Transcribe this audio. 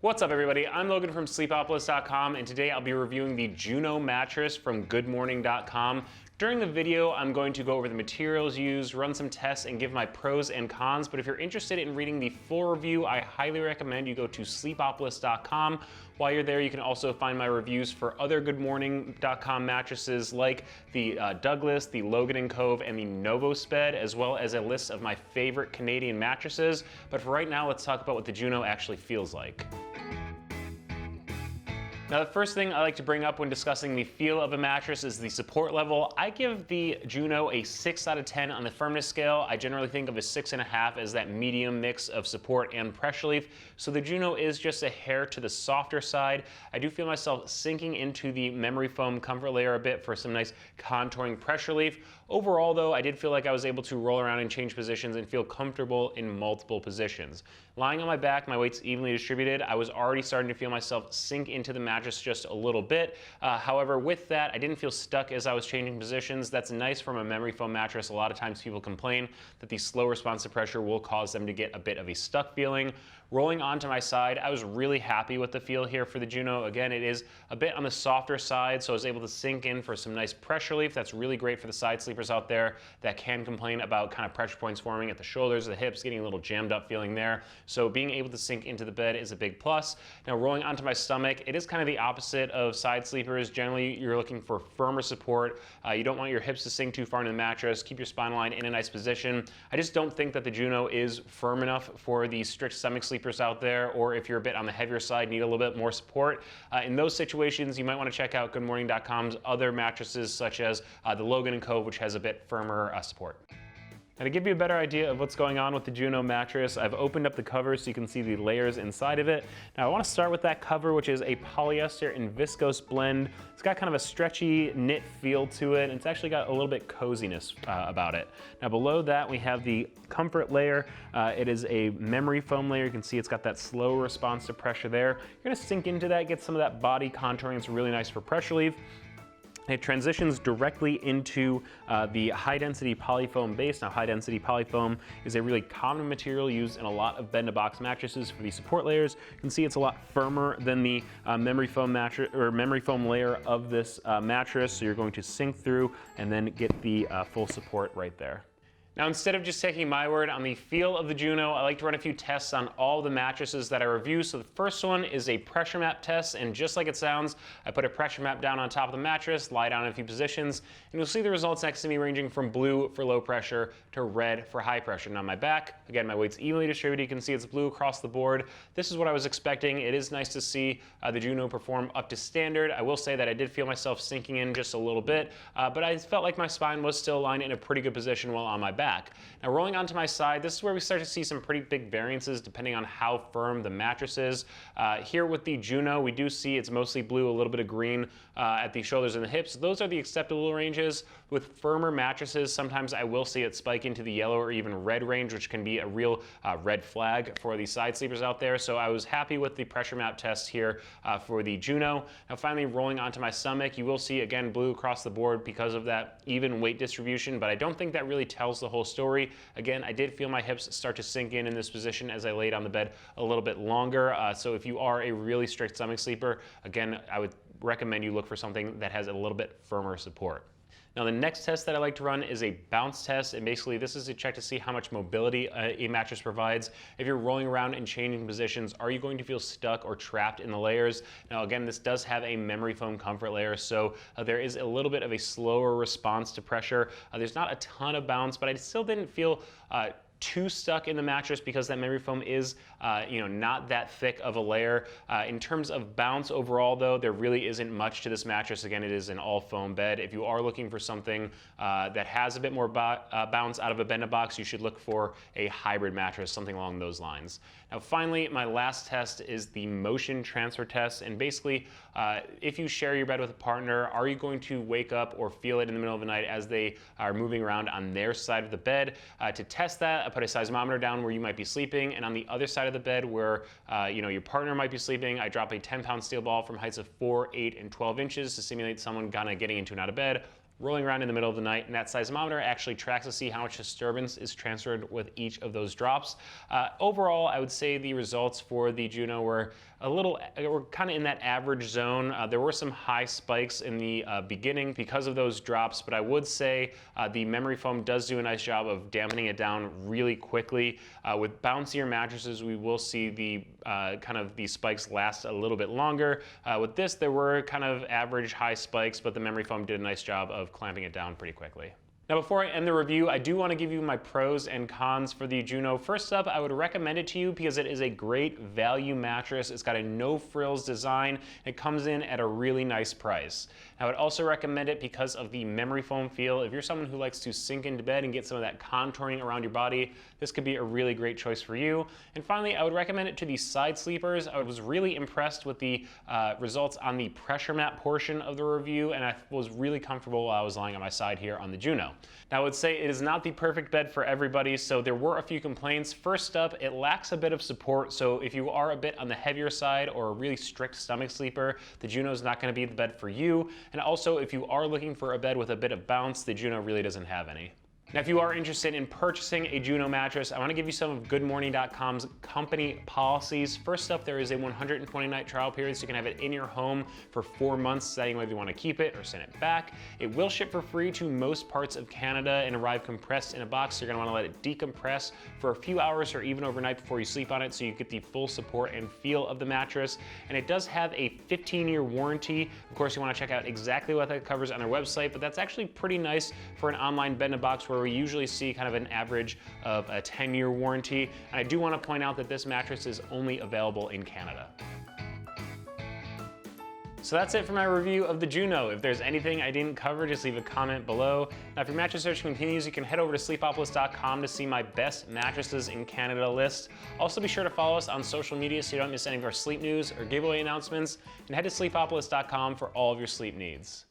What's up, everybody? I'm Logan from Sleepopolis.com, and today I'll be reviewing the Juno Mattress from goodmorning.com. During the video, I'm going to go over the materials used, run some tests, and give my pros and cons, but if you're interested in reading the full review, I highly recommend you go to Sleepopolis.com. While you're there, you can also find my reviews for other goodmorning.com mattresses like the Douglas, the Logan Cove, and the Novosbed, as well as a list of my favorite Canadian mattresses. But for right now, let's talk about what the Juno actually feels like. Now, the first thing I like to bring up when discussing the feel of a mattress is the support level. I give the Juno a 6 out of 10 on the firmness scale. I generally think of a 6.5 as that medium mix of support and pressure relief. So the Juno is just a hair to the softer side. I do feel myself sinking into the memory foam comfort layer a bit for some nice contouring pressure relief. Overall, though, I did feel like I was able to roll around and change positions and feel comfortable in multiple positions. Lying on my back, my weight's evenly distributed. I was already starting to feel myself sink into the mattress just a little bit. However, with that, I didn't feel stuck as I was changing positions. That's nice from a memory foam mattress. A lot of times people complain that the slow response to pressure will cause them to get a bit of a stuck feeling. Rolling onto my side, I was really happy with the feel here for the Juno. Again, it is a bit on the softer side, so I was able to sink in for some nice pressure relief. That's really great for the side sleepers out there that can complain about kind of pressure points forming at the shoulders, the hips, getting a little jammed up feeling there. So being able to sink into the bed is a big plus. Now, rolling onto my stomach, it is kind of the opposite of side sleepers. Generally, you're looking for firmer support. You don't want your hips to sink too far into the mattress. Keep your spine line in a nice position. I just don't think that the Juno is firm enough for the strict stomach sleepers out there, or if you're a bit on the heavier side, need a little bit more support. In those situations, you might want to check out goodmorning.com's other mattresses, such as the Logan Cove, which has a bit firmer support. Now, to give you a better idea of what's going on with the Juno mattress, I've opened up the cover so you can see the layers inside of it. Now, I want to start with that cover, which is a polyester and viscose blend. It's got kind of a stretchy knit feel to it, and it's actually got a little bit coziness about it. Now, below that, we have the comfort layer. It is a memory foam layer. You can see it's got that slow response to pressure there. You're going to sink into that, get some of that body contouring. It's really nice for pressure relief. It transitions directly into the high-density polyfoam base. Now, high-density polyfoam is a really common material used in a lot of bed-in-a-box mattresses for the support layers. You can see it's a lot firmer than the memory foam mattress or memory foam layer of this mattress. So you're going to sink through and then get the full support right there. Now, instead of just taking my word on the feel of the Juno, I like to run a few tests on all the mattresses that I review. So the first one is a pressure map test, and just like it sounds, I put a pressure map down on top of the mattress, lie down in a few positions, and you'll see the results next to me ranging from blue for low pressure to red for high pressure. And on my back, again, my weight's evenly distributed. You can see it's blue across the board. This is what I was expecting. It is nice to see the Juno perform up to standard. I will say that I did feel myself sinking in just a little bit, but I felt like my spine was still aligned in a pretty good position while on my back. Now, rolling onto my side, this is where we start to see some pretty big variances depending on how firm the mattress is. Here with the Juno, we do see it's mostly blue, a little bit of green at the shoulders and the hips. Those are the acceptable ranges. With firmer mattresses, sometimes I will see it spike into the yellow or even red range, which can be a real red flag for the side sleepers out there. So I was happy with the pressure map test here for the Juno. Now, finally, rolling onto my stomach, you will see, again, blue across the board because of that even weight distribution, but I don't think that really tells the whole story. Again, I did feel my hips start to sink in this position as I laid on the bed a little bit longer. So if you are a really strict stomach sleeper, again, I would recommend you look for something that has a little bit firmer support. Now, the next test that I like to run is a bounce test, and basically this is a check to see how much mobility a mattress provides. If you're rolling around and changing positions, are you going to feel stuck or trapped in the layers? Now, again, this does have a memory foam comfort layer, so there is a little bit of a slower response to pressure. There's not a ton of bounce, but I still didn't feel too stuck in the mattress because that memory foam is not that thick of a layer. In terms of bounce overall, though, there really isn't much to this mattress. Again, it is an all foam bed. If you are looking for something that has a bit more bounce out of a bed-in-a-box, you should look for a hybrid mattress, something along those lines. Now, finally, my last test is the motion transfer test, and basically if you share your bed with a partner, are you going to wake up or feel it in the middle of the night as they are moving around on their side of the bed? To test that, I put a seismometer down where you might be sleeping, and on the other side of the bed where your partner might be sleeping, I drop a 10-pound steel ball from heights of 4, 8, and 12 inches to simulate someone kind of getting into and out of bed. rolling around in the middle of the night, and that seismometer actually tracks to see how much disturbance is transferred with each of those drops. Overall, I would say the results for the Juno were kind of in that average zone. There were some high spikes in the beginning because of those drops, but I would say the memory foam does do a nice job of dampening it down really quickly. With bouncier mattresses, we will see the the spikes last a little bit longer. With this, there were kind of average high spikes, but the memory foam did a nice job of clamping it down pretty quickly. Now, before I end the review, I do want to give you my pros and cons for the Juno. First up, I would recommend it to you because it is a great value mattress. It's got a no-frills design. It comes in at a really nice price. I would also recommend it because of the memory foam feel. If you're someone who likes to sink into bed and get some of that contouring around your body, this could be a really great choice for you. And finally, I would recommend it to the side sleepers. I was really impressed with the results on the pressure mat portion of the review, and I was really comfortable while I was lying on my side here on the Juno. Now, I would say it is not the perfect bed for everybody, so there were a few complaints. First up, it lacks a bit of support, so if you are a bit on the heavier side or a really strict stomach sleeper, the Juno is not going to be the bed for you. And also, if you are looking for a bed with a bit of bounce, the Juno really doesn't have any. Now, if you are interested in purchasing a Juno mattress, I want to give you some of GoodMorning.com's company policies. First up, there is a 120-night trial period, so you can have it in your home for 4 months, deciding whether you want to keep it or send it back. It will ship for free to most parts of Canada and arrive compressed in a box, so you're going to want to let it decompress for a few hours or even overnight before you sleep on it, so you get the full support and feel of the mattress. And it does have a 15-year warranty. Of course, you want to check out exactly what that covers on our website, but that's actually pretty nice for an online bed-in-a-box where we usually see kind of an average of a 10-year warranty. And I do want to point out that this mattress is only available in Canada. So that's it for my review of the Juno. If there's anything I didn't cover, just leave a comment below. Now, if your mattress search continues, you can head over to sleepopolis.com to see my best mattresses in Canada list. Also, be sure to follow us on social media so you don't miss any of our sleep news or giveaway announcements, and head to sleepopolis.com for all of your sleep needs.